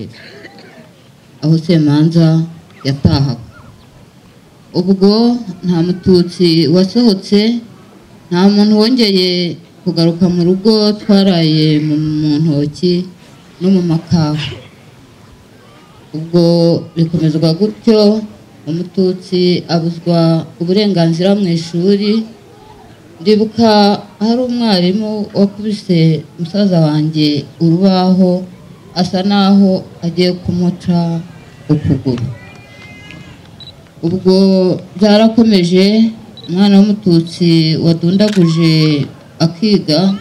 mbere aho Semanza yatahaga. Ubwo nta mututsi wasohotse, nta muntu wongeye kugaruka mu rugo, twaraye mu ntoki no mu makawa. Ubwo bikomezwa gutyo, umututsi abuzwa uburenganzira mu ishuri. Ndibuka hari umwarimu wakubise musaza wanjye urubaho asa naho agiye kumuca ukuguru. Ubwo byarakomeje, umwana w'umututsi wadundaguje akiga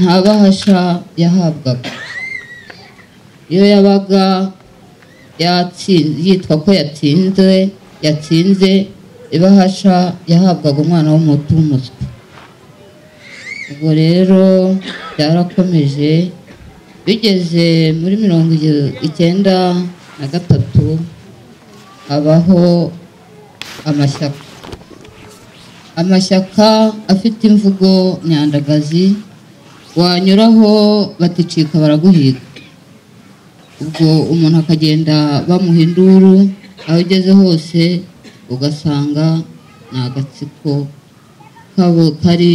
nta bahasha yahabwaga. Iyo yabaga yitwa ko yatsinze, ibahasha yahabwaga umwana w'umuhutu w'umuswa. Ubwo rero byarakomeje, bigeze muri 1993 habaho amashyaka afite imvugo nyandagazi, wanyuraho baticika baraguhiga. Ubwo umuntu akagenda bamuha induru, aho ugeze hose ugasanga ni agatsiko kari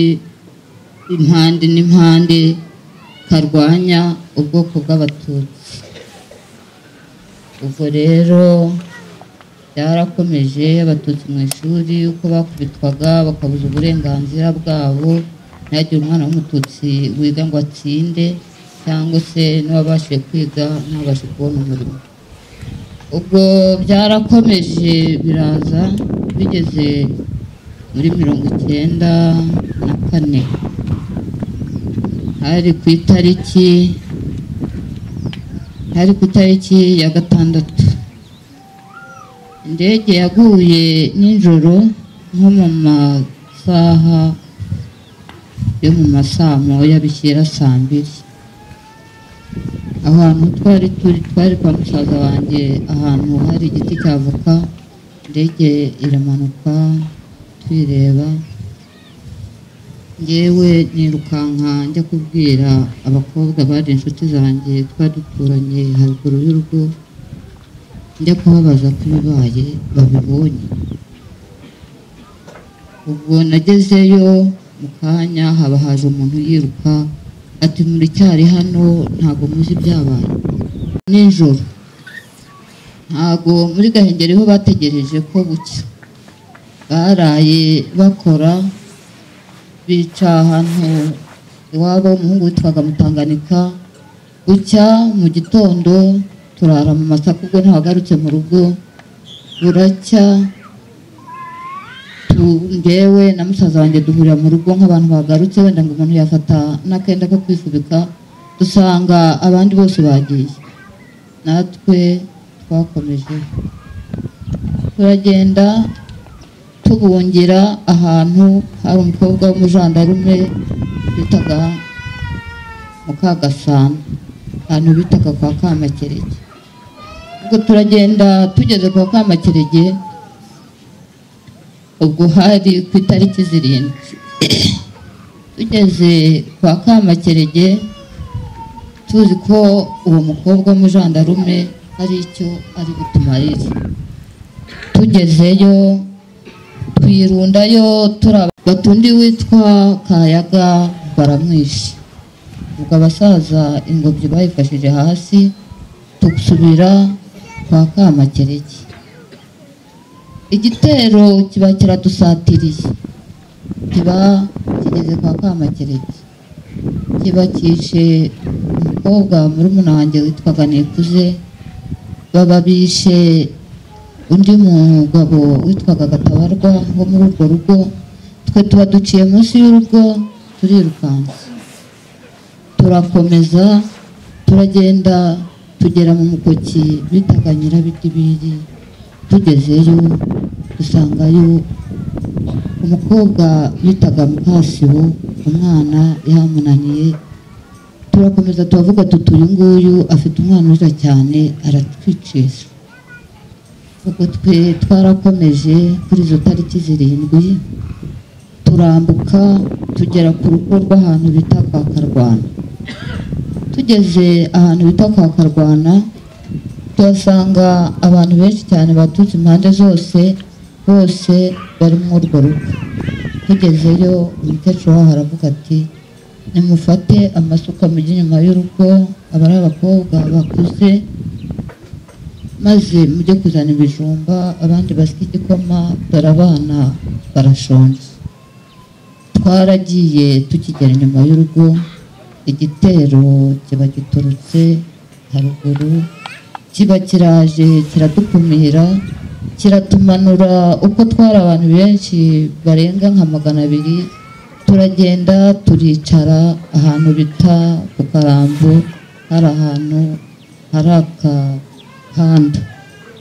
impande n'impande karwanya ubwoko bw'abatutsi. Ubwo rero byarakomeje, abatutsi mu ishuri uko bakubitwaga bakabuza uburenganzira bwabo, ntihagire umwana w'umututsi wiga ngo atsinde, cyangwa se n'uwabashije kwiga ntabashe kubona umurimo. Ubwo byarakomeje biraza, bigeze muri 1994 hari ku itariki ya 6, indege yaguye nijoro nko mu masaha yo mu masaa moya bishyira saa 2. Ahantu twari kwa musaza wanjye, ahantu hari igiti cy'avoka, indege iramanuka twireba. Ngewe nirukanka njya kubwira abakobwa bari inshuti zanjye twari duturanye haruguru y'urugo, njya kubabaza ko ibibaye babibonye. Ubwo nagezeyo mu kanya haba haje umuntu yiruka ati muri cyari hano ntago muzi ibyabaye. Nijoro ntago muri Gahengeri ho bategereje ko bucya, baraye bakora, bica ahantu iwabo umuhungu witwaga Mutanganika. Bucya mu gitondo turara mu masaka, ubwo ntawagarutse mu rugo. Buracya ngewe na musaza wanjye duhurira mu rugo nk'abantu bagarutse, wenda ngo umuntu yafata n'akenda ko kwifubika, dusanga abandi bose bagiye. Natwe twakomeje turagenda tubungira ahantu hari umukobwa w'umujandarume bitaga Mukagasana, ahantu bitaga kwa Kamakerege. Ubwo turagenda tugeze kwa Kamakerege, ubwo hari ku itariki 7. Tugeze kwa Kamakerege tuzi ko uwo mukobwa w'umujandarume hari icyo ari gutumarira. Tugezeyo twirundayo, batundi witwa Kayaga baramwishe. Ubwo abasaza ingobyi bayifashije hasi, tukusubira kwa Kamakerege. Igitero kiba kiradusatiriye, kiba kigeze kwa Kamakerege, kiba kishe umukobwa murumuna wanjye witwaga Nikuze, baba bishe undi mugabo witwaga Gatabarwa wo muri urwo rugo. Twe tuba duciye munsi y'urugo turirukansa, turakomeza turagenda tugera mu mukoki bitaga Nyirabidibiri. Tugezeyo dusangayo umukobwa bitaga Mukasibo, umwana yamunaniye. Turakomeza turavuga tutuye nguyu afite umwana uza cyane aratwicisha. Ubwo twe twarakomeje kuri izo tariki 7, turambuka tugera ku rugo rw'ahantu bita kwa Karwana. Tugeze ahantu bita kwa Karwana tuhasanga abantu benshi cyane baturutse impande zose, bose bari muri urwo rugo. Tugezeyo umukecuru waho aravuga ati nimufate amasuka mujye inyuma y'urugo, aba ari abakobwa bakuze, maze mujye kuzana ibijumba, abandi basya igikoma, dore abana barashonje. Twaragiye tukigera inyuma y'urugo, igitero kiba giturutse haruguru, kiba kiraje kiradukumira, kiratumanura. Uko twari abantu benshi barenga nka 200, turagenda turicara ahantu bita ku Karambo, hari ahantu hari akahanda,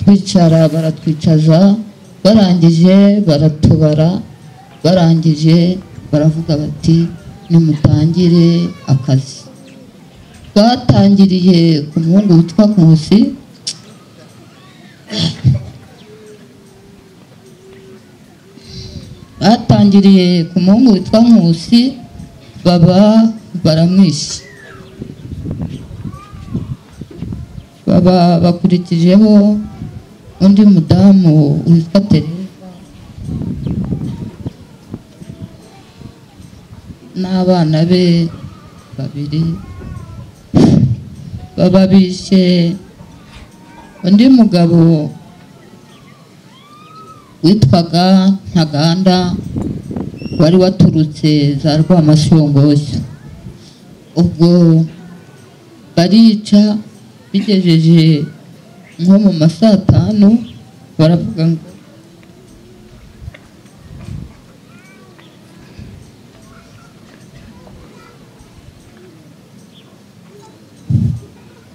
twicara baratwicaza, barangije baratubara, barangije baravuga bati nimutangire akazi. Batangiriye ku muhungu witwa Nkusi, batangiriye ku muhungu witwa Nkusi, baba baramwishe, baba bakurikijeho undi mudamu witwa Tereza n'abana be 2, baba bishe undi mugabo witwaga Ntaganda, wari waturutse za Rwamashyongoshyo. Ubwo barica, bigejeje nko mu ma 5, baravuga ngo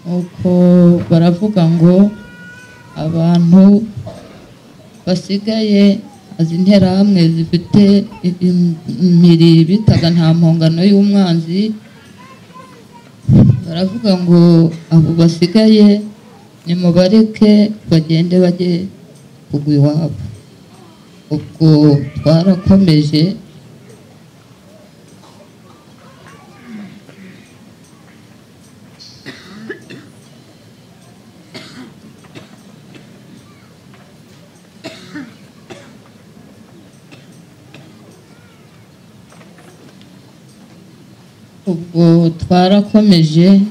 uko baravuga ngo abantu basigaye azi interahamwe zifite imiri bitaga nta mpongano y'umwanzi, baravuga ngo abo basigaye nimubareke bagende bajye kugwa iwabo. Ubwo twarakomeje,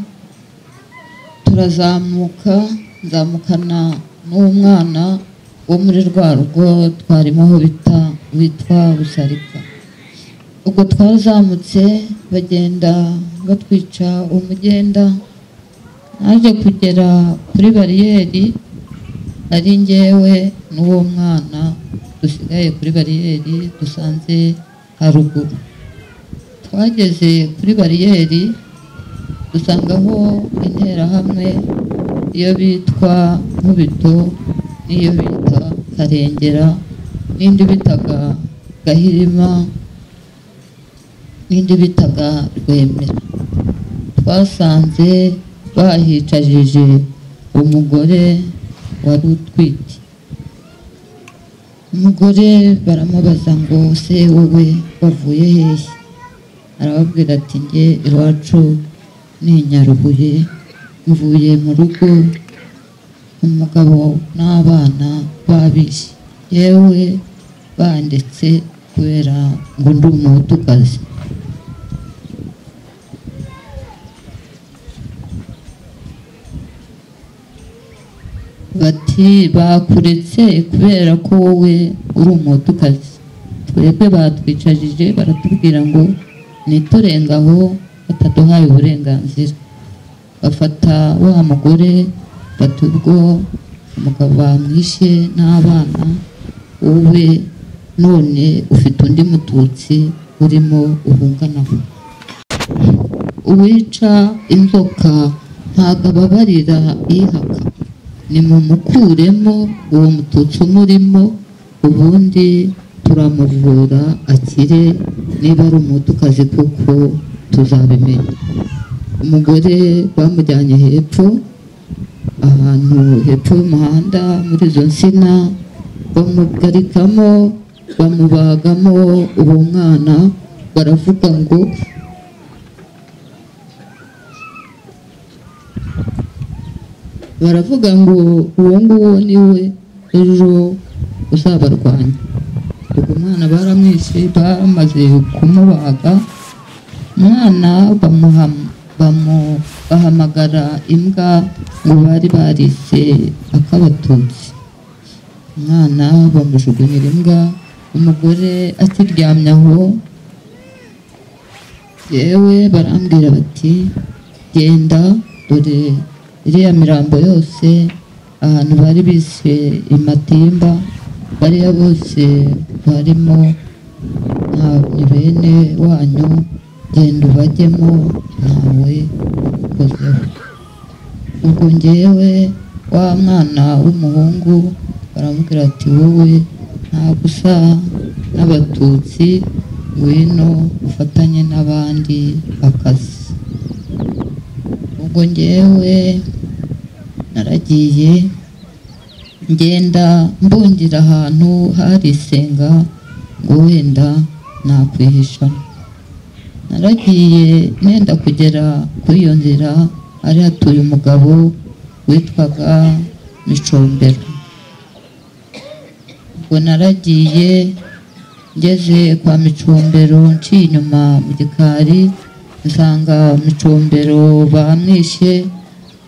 turazamuka, nzamukana n'umwana wo muri rwa rugo twarimo aho witwa Busarika. Ubwo twarazamutse, bagenda batwica umugenda, naje kugera kuri bariyeri, ari njyewe n'uwo mwana dusigaye kuri bariyeri, dusanze haruguru. Twageze kuri bariyeri, dusangaho interahamwe, iyo bitwa Nkubito n'iyo bita Karengera, n'indi bitaga Gahirima, n'indi bitaga Rwemera. Twasanze bahicajije umugore wari utwite. Umugore baramubaza ngo se wowe wavuye hehe? Arababwira ati njye iwacu ni Nyarubuye, mvuye mu rugo umugabo n'abana babishe, yewe banditse kubera ngo ndi umuhutukazi. Bati bakuretse kubera ko wowe uri umuhutukazi, twebwe batwicajije baratubwira ngo niturengaho bataduhaye uburenganzira. Bafata wa mugore bati ubwo umugabo bamwishe n'abana, wowe none ufite undi mututsi urimo uhunganaho. Uwica inzoka ntabwo ababarira ihaka, nimumukuremo uwo mututsi umurimo, ubundi turamuvura akire, niba ari umuhutukazi kuko tuzabimenya. Umugore bamujyanye hepfo, ahantu hepfo y'umuhanda muri izo nsina, bamugarikamo, bamubagamo uwo mwana. Baravuga ngo baravuga ngo uwo nguwo niwe ejo uzabarwanya. ubwo umwana baramwishe, bamaze kumubaga, umwana bahamagara imbwa ngo bari barise akabatutsi. umwana bamujugunyira imbwa, umugore akiryamye aho, yewe barambwira bati genda, dore iriya mirambo yose ahantu bari bise imatimba, bariya bose barimo ni bene wanyu, genda ubajyemo ntawe ukozeho. ubwo ngewe wa mwana w'umuhungu baramubwira ati wowe ntabwo usa n'abatutsi, ngwino ufatanye n'abandi akazi. ubwo ngewe naragiye ngenda mbungira ahantu hari isenga ngo wenda nakwihisha. naragiye nenda kugera kuri iyo nzira, hari hatuye umugabo witwaga Micombero. ubwo naragiye ngeze kwa Micombero, nciye inyuma mu gikari, nsanga Micombero bamwishe,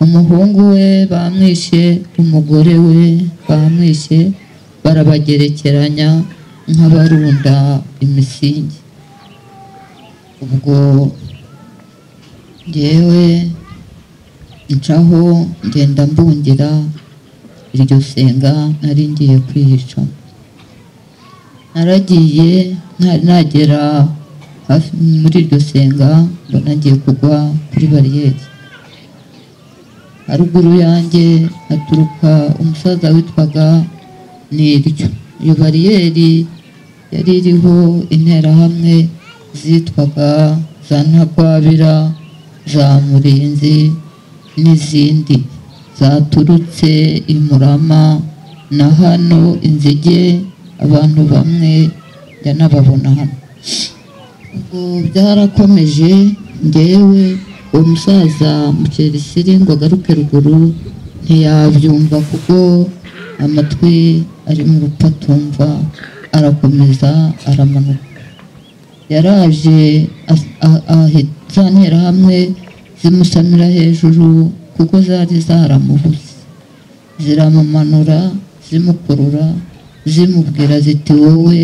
umuhungu we bamwishe, umugore we bamwishe, barabagerekeranya nk'abarunda imisingi. ubwo ngewe ncaho ngenda mbungira iryo senga nari ngiye kwihisha. naragiye nagera hafi muri iryo senga, mbona ngiye kugwa kuri bariyeri. haruguru yanjye haturuka umusaza witwaga Niryo. iyo bariyeri yari iriho interahamwe zitwaga za Ntagwabira, za Murinzi n'izindi zaturutse i Murama na hano Inzige. abantu bamwe njya nababona hano. ubwo byarakomeje, ngewe uwo musaza Mukeresiri ngo agaruke ruguru ntiyabyumva kuko amatwi ari mu rupatumva, arakomeza aramanuka. yaraje za nterahamwe zimusamira hejuru kuko zari zaramubuze, ziramumanura zimukurura, zimubwira ziti wowe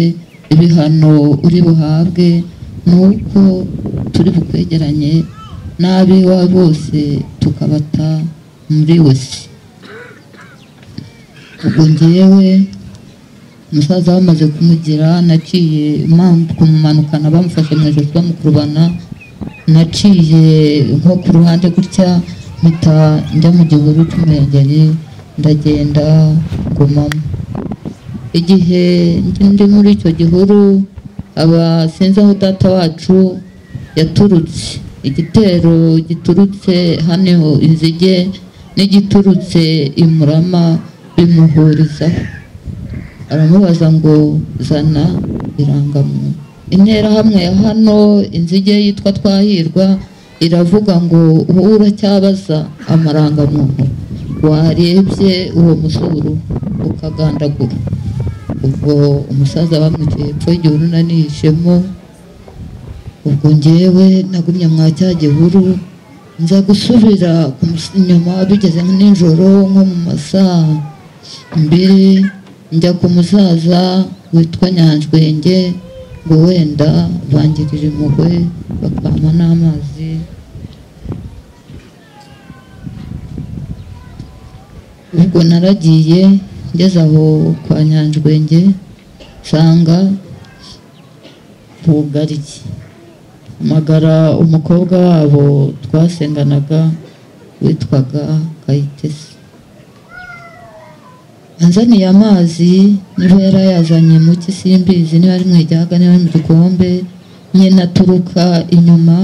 ibihano uri buhabwe nuko turi bukwegeranye n'abiwawe bose tukabata muri wese. ubwo ngewe umusaza bamaze kumugira, naciye kumumanukana bamufashe mu ijosi bamukurubana, naciye nko ku ruhande gutya, mpita njya mu gihuru cy'Umuhengeri, ndagenda ngumamo. igihe ndi muri icyo gihuru, sinzi aho data wacu yaturutse. igitero giturutse hano Inzige n'igiturutse i Murama bimuhurizaho. aramubaza ngo zana irangamuntu. interahamwe ya hano Inzige yitwa Twahirwa iravuga ngo wowe uracyabaza amarangamuntu, warebye uwo musuru ukagandagura. ubwo umusaza bamwiciye hepfo y'igihuru nanihishemo. ubwo ngewe nagumye mwa cya gihuru, nza gusubira inyuma bigeze nijoro nko mu masaa 2, njya ku musaza witwa Nyanjwenge ngo wenda bangirira impuhwe bakampa n'amazi. ubwo naragiye ngeze aho kwa Nyanjwenge, nsanga bugariye. amagara umukobwa wabo twasenganaga witwaga Kayitesi, anzaniye amazi. niba yarayazanye mu kisimbizi, niba ari mu ijyaga, niba ari mu gikombe, nyina aturuka inyuma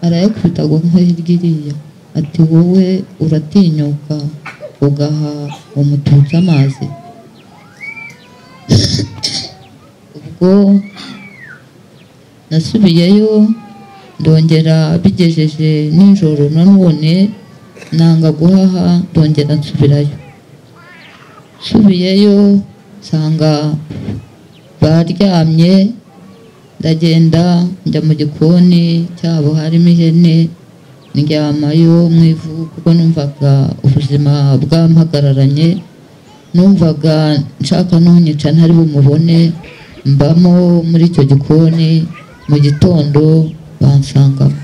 arayakubita ngo nko hirya iriya, ati wowe uratinyuka ugaha umututsi amazi? ubwo nasubiyeyo, ndongera bigejeje nijoro nanone nanga guhaha ndongera nsubirayo. Nsubiyeyo nsanga baryamye, ndagenda njya mu gikoni cyabo harimo ihene, ndyamayo mu ivu kuko numvaga ubuzima bwampagararanye, numvaga nshaka nunyica ntari bumubone. Mbamo muri icyo gikoni, mu gitondo bansangamo,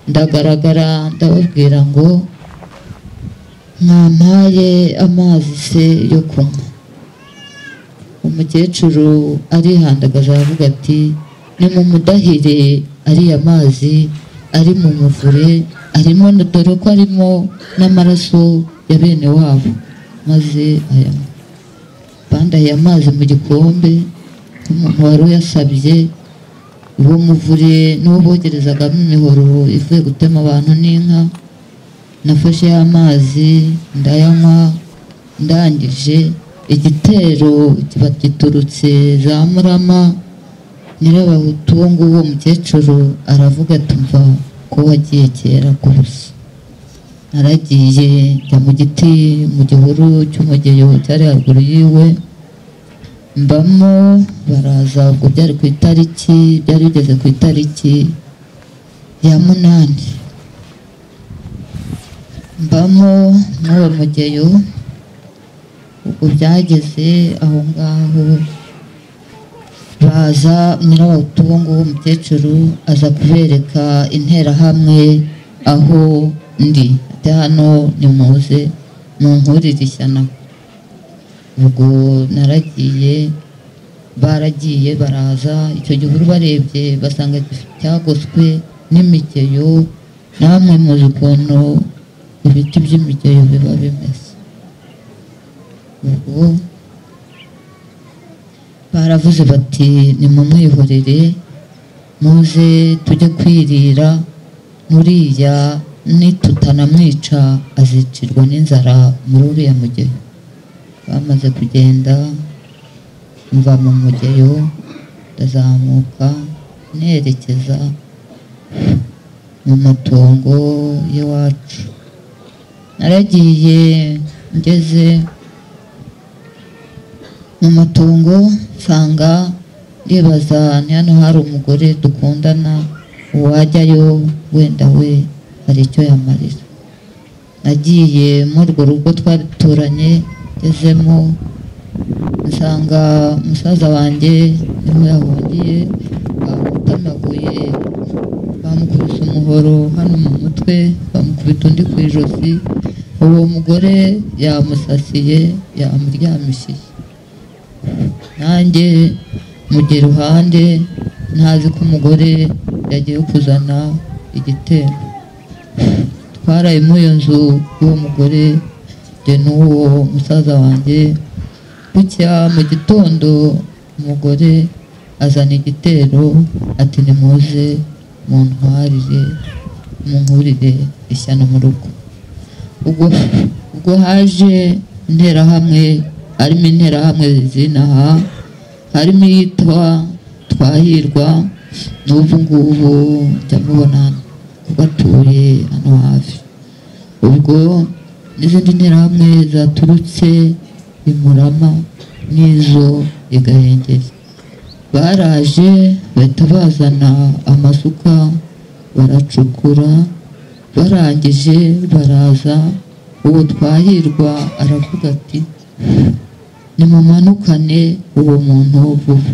ndagaragara ndababwira ngo mwampaye amazi se yo kunywa. Umukecuru arihandagaza aravuga ati nimumudahire ariya mazi ari mu muvure, arimo dore ko arimo n'amaraso ya bene wabo. Maze aya bandahiye amazi mu gikombe umuntu wari uyasabye. Uwo muvure n'uwo bogerezagamo imihoro ivuye gutema abantu n'inka. Nafashe y'amazi ndayanywa, ndangije igitero kiba giturutse za Murama. Nyirabahutu wo nguwo mukecuru aravuga ati mva ko wagiye kera gusa. Naragiye njya mu giti mu gihuru cy'umugeyo cyari haruguru yiwe, mbamo. Baraza ubwo byari ku itariki, byari bigeze ku itariki ya 8. Mbamo n'uwo mugeyo. Ubwo byageze aho ngaho baza Nyirabahutu wo nguwo mukecuru aza kubereka interahamwe aho ndi, ati hano nimuze munkurire ishyano. Ubwo naragiye, baragiye baraza, icyo gihuru barebye basanga cyagoswe n'imigeyo. Namwe muzi ukuntu ibiti by'imigeyo biba bimeze. Ubwo baravuze bati nimumwihorere muze tujye kwirira, nuriya nitutanamwica azicirwa n'inzara muri uriya mugeyo. Bamaze kugenda mva mu mugeyo, ndazamuka nerekeza mu matongo y'iwacu. Naragiye ngeze mu matongo nsanga ndibaza ni hano hari umugore dukundana, uwajyayo wenda we hari icyo yamarira. Nagiye muri urwo rugo twari duturanye, ngezemo nsanga musaza wanjye niho yahungiye. Bamutemaguye, bamukubise umuhoro hano mu mutwe, bamukubita undi ku ijosi. Uwo mugore yamusasiye, yamuryamishije. Nanjye mujya iruhande ntazi ko umugore yagiye kuzana igitero. Twaraye muri iyo nzu y'uwo mugore njye n'uwo musaza wanjye. Bucya mu gitondo umugore azana igitero ati nimuze muntwarire munkurire ishyano mu rugo. Ubwo haje interahamwe, harimo interahamwe zinaha, harimo iyitwa Twahirwa, n'ubu ngubu njya mubona batuye hano hafi. Ubwo n'izindi nterahamwe zaturutse i Murama n'izo i Gahengeri. Baraje bahita bazana amasuka baracukura, barangije baraza. Uwo Twahirwa aravuga ati nimumanukane uwo muntu vuba.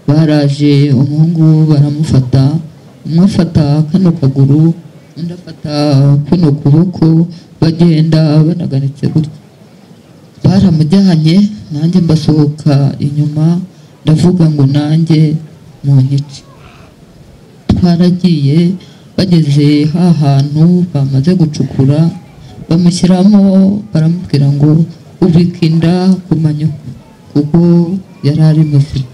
Baraje umuhungu baramufata, umwe afata kano kaguru, undi afata kuno kuboko, bagenda banaganitse gutya. Baramujyanye, nanjye mbasohoka inyuma, ndavuga ngo nanjye munyice. Twaragiye, bageze hantu bamaze gucukura, bamushyiramo, baramubwira ngo ubika inda ku manywa, kuko yari ari muzima.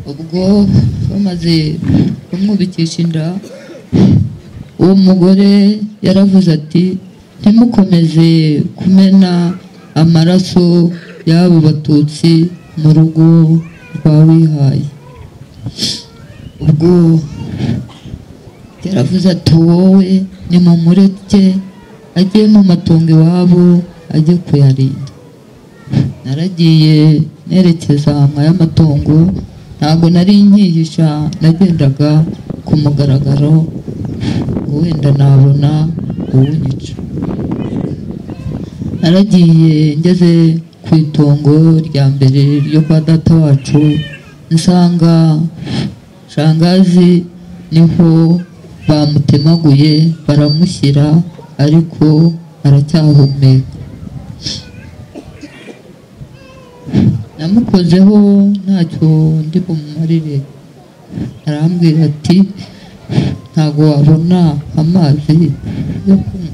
Ubwo bamaze kumwubikisha inda. Uwo mugore yaravuze ati ntimukomeze kumena amaraso y'abo batutsi mu rugo rwa wihaye. Ubwo yaravuze ati wowe nimumureke ajye mu matongo iwabo ajye kuyarinda. Naragiye nerekeza mu y'amatongo, ntabwo nari nkihisha, nagendaga ku mugaragaro ngo wenda nabona uwunyica. Naragiye ngeze ku itongo rya mbere ryo kwa data wacu, nsanga shangazi niho bamutemaguye baramushyira, ariko aracyahumeka. Namukozeho ntacyo ndi bumumarire, arambwira ati ntabwo wabona amazi yo kunywa.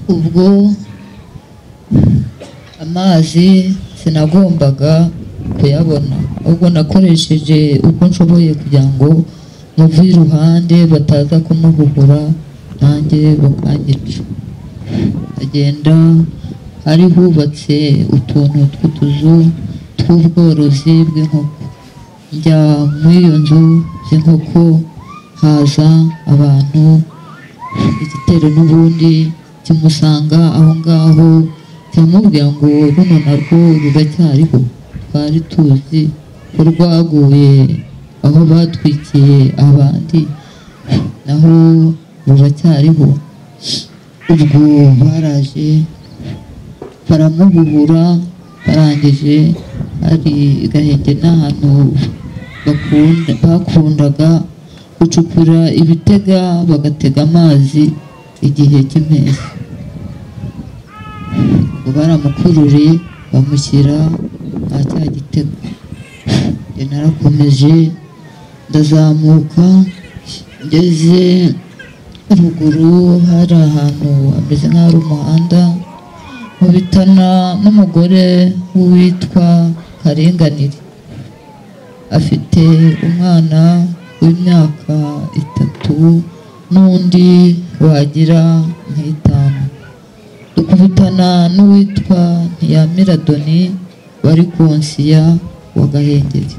Ubwo amazi sinagombaga kuyabona, ahubwo nakoresheje uko nshoboye kugira ngo muve iruhande bataza kumuhugura nanjye bakanyica. Agenda hari hubatse utuntu tw'utuzu tw'ubworozi bw'inkoko. Njya muri iyo nzu z'inkoko, haza abantu, igitero n'ubundi kimusanga aho ngaho, kiramubwira ngo runo narwo ruracyariho. Twari tuzi ko rwaguye aho batwikiye abandi, naho ruracyariho. Ubwo baraje baramubuhura, barangije hari Gahenge n'ahantu bakundaga gucukura ibitega bagatega amazi igihe cy'impeshyi. Ubwo baramukururiye bamushyira aha cya gitego. Narakomeje ndazamuka, ngeze ruguru hari ahantu hameze nk'ahari umuhanda, nkubitana n'umugore witwa Karinganire. Afite umwana w'imyaka 3 n'undi wagira nk'itanu. Dukubitana n'uwitwa Ntiyamira Doni wari konsiya wa Gahengeri.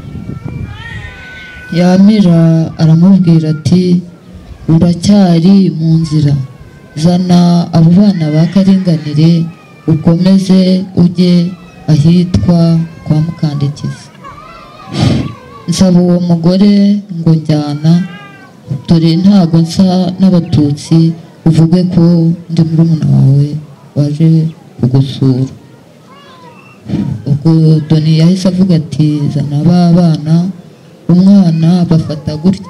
Yamira aramubwira ati uracyari mu nzira, zana abo bana ba Karinganire ukomeze ujye ahitwa kwa Mukandekezi. Nsaba uwo mugore ngo njyana, dore ntago nsa n'abatutsi, uvuge ko ndi murumuna wawe waje kugusura. Ubwo Doni yahise avuga ati zana ba bana. Umwana bafata gutya,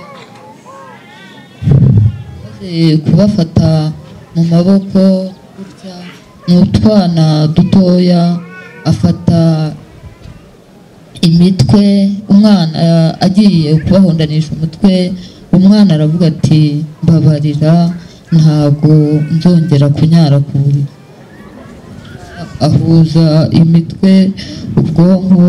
maze kubafata mu maboko gutya, ni utwana dutoya, afata imitwe. Umwana agiye kubahundanisha umutwe, umwana aravuga ati mbabarira, ntabwo nzongera kunyara ku buriri. Ahuza imitwe, ubwonko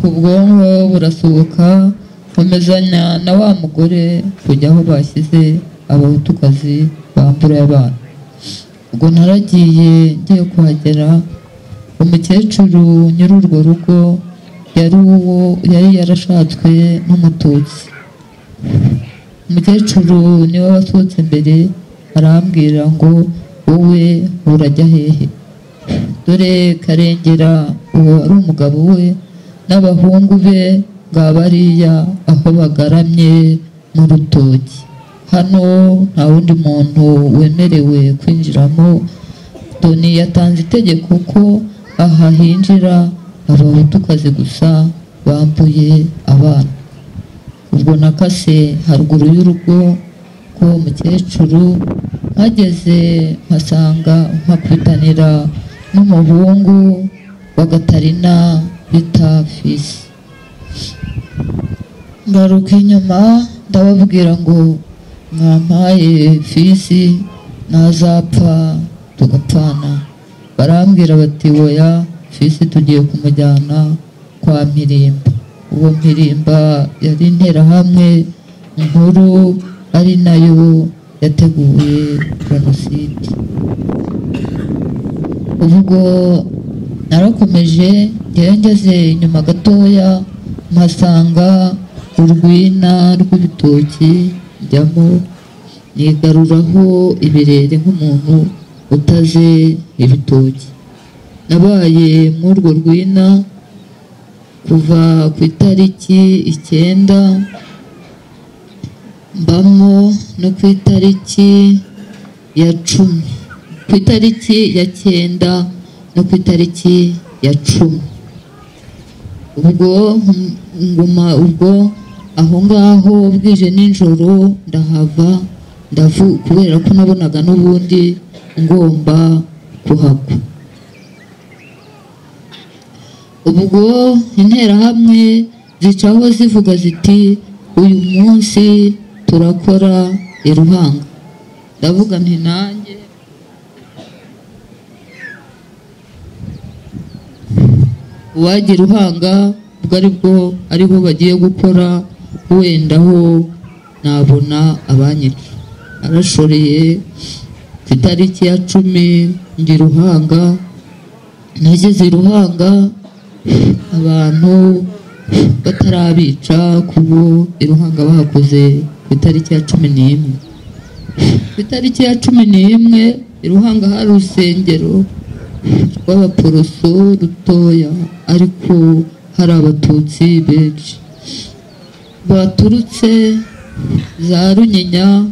ubwonko burasohoka, nkomezanya na wa mugore kujya aho bashyize abahutukazi bambura abana. Ubwo naragiye ngiye kuhagera, umukecuru nyiri urwo rugo yari yarashatswe n'umututsi. Umukecuru niwe wasohotse mbere, arambwira ngo wowe urajya hehe? Dore Karengera uwo ari umugabo we n'abahungu be ngabariya aho bagaramye mu rutoki. Hano nta wundi muntu wemerewe kwinjiramo. Doni yatanze itegeko ko aha hinjira abahutukazi gusa bambuye abana. Ubwo nakase haruguru y'urugo rw'uwo mukecuru, mpageze mpasanga mpakwitanira n'umuhungu wa Gatarina bita Fisi. Ngaruka inyuma ndababwira ngo mwampaye Fisi nazapfa tugapfana. Barambwira bati oya, Fisi tugiye kumujyana kwa Mpirimba. Uwo Mpirimba yari interahamwe nkuru, ari nayo yateguye jenoside. Ubwo narakomeje ngeze inyuma gatoya mpasanga urwina rw'ibitoki njyamo, nigaruraho ibirere nk'umuntu utaze ibitoki. Nabaye muri urwo rwina kuva ku itariki 9, mbamo no ku itariki ya 10, ku itariki ya 9 no ku itariki ya 10. Ubwo nguma ubwo aho ngaho bwije nijoro ndahava kubera ko nabonaga n'ubundi ngomba kuhagwa. Ubwo interahamwe zicaho zivuga ziti uyu munsi turakora i Ruhanga. Ndavuga nti nanjye uwagira Ruhanga ubwo aribwo ariho bagiye gukora, wenda ho nabona abanyica. Arashoreye ku itariki ya 10 ndi Ruhanga. Nageze i Ruhanga abantu batarabica, kubo i Ruhanga bahakoze ku itariki ya 11. Ku itariki ya 11 i Ruhanga hari urusengero rw'abaporoso rutoya, ariko hari abatutsi benshi baturutse za Runyinya,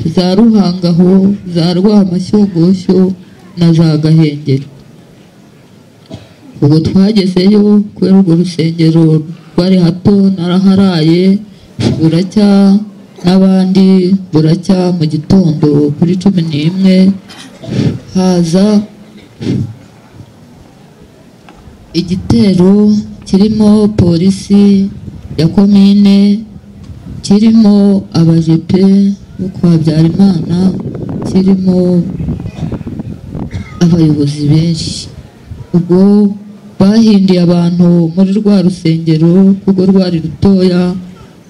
za Ruhangaho, za Rwamashyogosho na za Gahengeri. Ubwo twagezeyo kubera urwo rusengero rwari hato, naraharaye buracya, n'abandi buracya. Mu gitondo kuri 11 haza igitero kirimo polisi ya komine, kirimo abajepe bo kwa Habyarimana, kirimo abayobozi benshi. Ubwo bahindiye abantu muri rwa rusengero kuko rwari rutoya,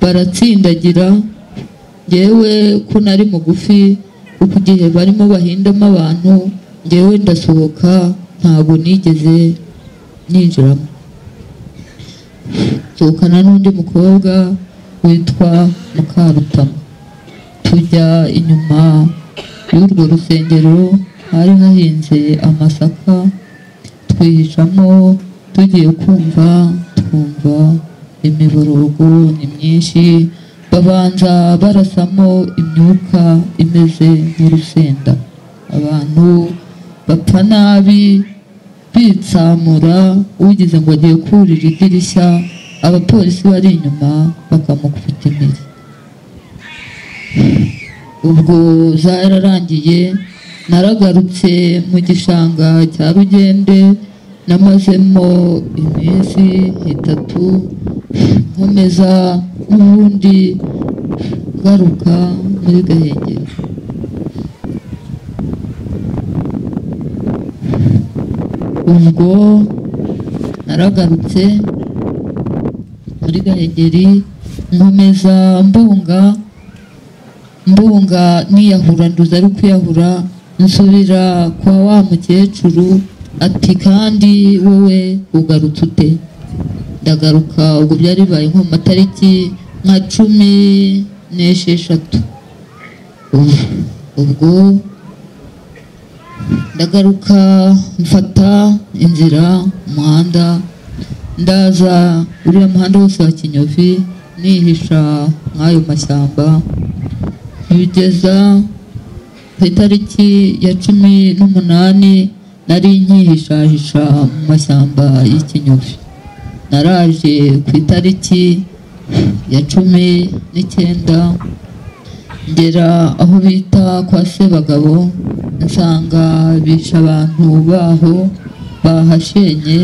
baratsindagira. Ngewe ko nari mugufi, kuko igihe barimo bahindamo abantu ngewe ndasohoka, ntabwo nigeze ninjiramo. Sohokana n'undi mukobwa witwa Mukarutama, tujya inyuma y'urwo rusengero, hari hahinze amasaka, twihishamo tugiye twumva imiborogo ni myinshi. Babanza barasamo imyuka imeze nk'urusenda, abantu bapfa nabi bitsamura, ugize ngo agiye kurira idirishya, abapolisi bari inyuma bakamukubita impiri. Ubwo zararangiye, naragarutse mu gishanga cya Rugende, namazemo iminsi 3 nkomeza n'ubundi garuka muri Gahengeri. Ubwo naragarutse muri Gahengeri, nkomeza mbunga niyahura, nduza ari kwiyahura, nsubira kwa wa mukecuru. Ati kandi wowe ugarutse ute? Ndagaruka. Ubwo byari bibaye nko mu matariki nka 16. Ubwo ndagaruka mfata inzira umuhanda, ndaza uriya muhanda wose wa Kinyovi, nihisha nk'ayo mashyamba. Bigeza ku itariki ya 18 nari nkihishahisha mu mashyamba y'Ikinyubi. Naraje ku itariki ya 19 ngera aho bita kwa Sebagabo, nsanga bisha abantu baho bahashenye.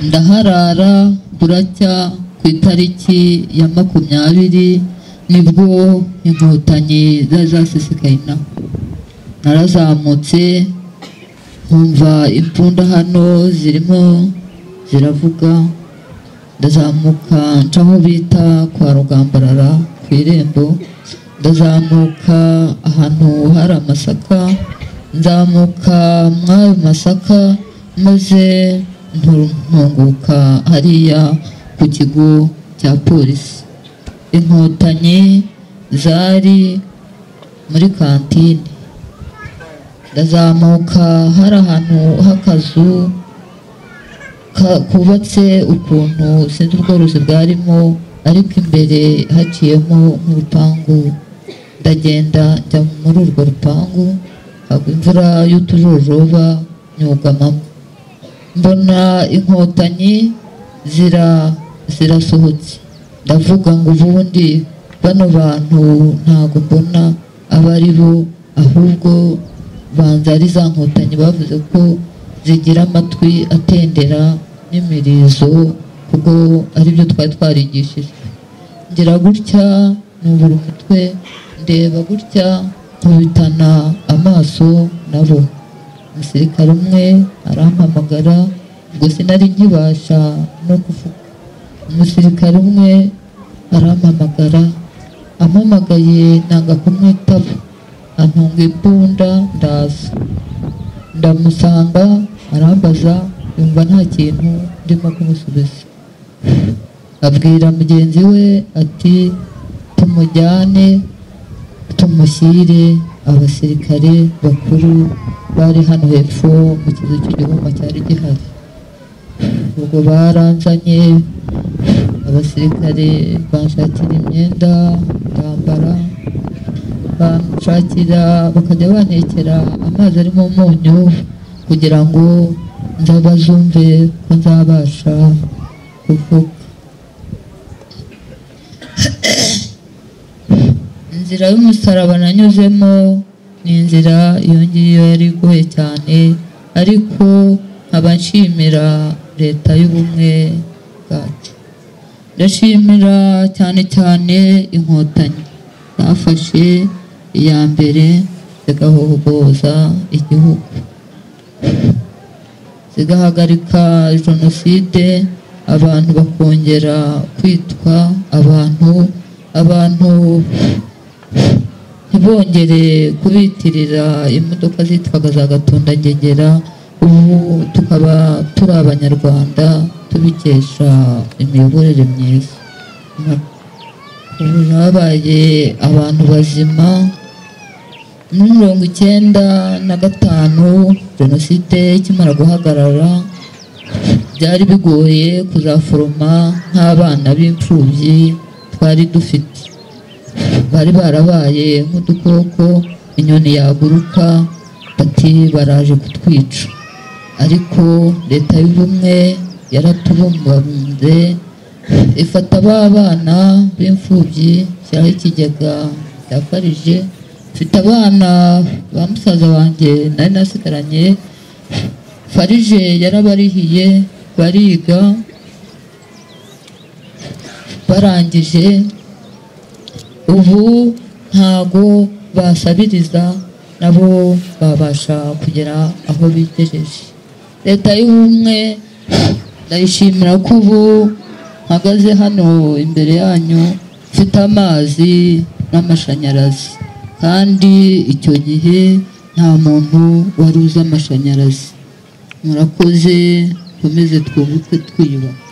Ndaharara buracya ku itariki ya 20 nibwo inkotanyi zasesekaye inaha. Narazamutse nkumva imbunda hano zirimo ziravuga, ndazamuka ncaho bita kwa Rugambarara ku irembo, ndazamuka ahantu hari amasaka, nzamuka mwayo masaka maze ntunguka hariya ku kigo cya polisi. Inkotanyi zari muri kantine. Ndazamuka hari ahantu h'akazu kubatse ukuntu sinzi ubworozi bwarimo, ariko imbere haciyemo nk'urupangu. Ndagenda njya muri urwo rupangu, hagwa imvura y'utujojoba nyugamamo. Mbona inkotanyi zirasohotse. Ndavuga ngo ubundi bano bantu ntago mbona aba ari bo, ahubwo banza ari za nkotanyi bavuze ko zigira amatwi atendera n'imirizo, kuko ari byo twari twarigishijwe. Ngira gutya nubura umutwe, ndeba gutya nkubitana amaso nabo. Umusirikare umwe arampamagara, ubwo sinari nkibasha no kuvuga. Umusirikare umwe arampamagara, ampamagaye nanga kumwitaba, antunga imbunda ndaza. Ndamusanga arambaza, yumva nta kintu ndimo kumusubiza. Abwira mugenzi we ati tumujyane tumushyire abasirikare bakuru bari hano hepfo mu kizu cy'igihoma cyari gihari. Ubwo baranzanye, abasirikare banshakira imyenda ndambara, banshakira bakajya bantekera amazi arimo umunyu kugira ngo nzabazumve ko nzabasha kuvuga. Inzira y'umusaraba nanyuzemo ni inzira iyo ngiyo yari igoye cyane, ariko nkaba nshimira leta y'ubumwe bwacu. Ndashimira cyane cyane inkotanyi zafashe iya mbere zigahogoza igihugu, zigahagarika jenoside, abantu bakongera kwitwa abantu ntibongere kubitirira imodoka zitwaga za Gatondangegera. Ubu tukaba turi Abanyarwanda tubikesha imiyoborere myiza. Ubu nabaye abantu bazima. Muri 1995 jenoside ikimara guhagarara, byari bigoye kuzaforoma nk'abana b'imfubyi twari dufite. Bari barabaye nk'udukoko, inyoni yaguruka bati baraje kutwica. Ariko leta y'ubumwe yaratubumbabumbye, ifata b'abana b'imfubyi, shyiraho ikigega cya Farije. Mfite abana ba musaza wanjye nari nasigaranye, Farije yarabarihiye bariga, barangije ubu ntago basabiriza, nabo babasha kugera aho bigejeje. Leta y'ubumwe ndayishimira ko ubu mpagaze hano imbere yanyu mfite amazi n'amashanyarazi, kandi icyo gihe nta muntu wari uzi amashanyarazi. Murakoze, komeze twubake twiyubaka.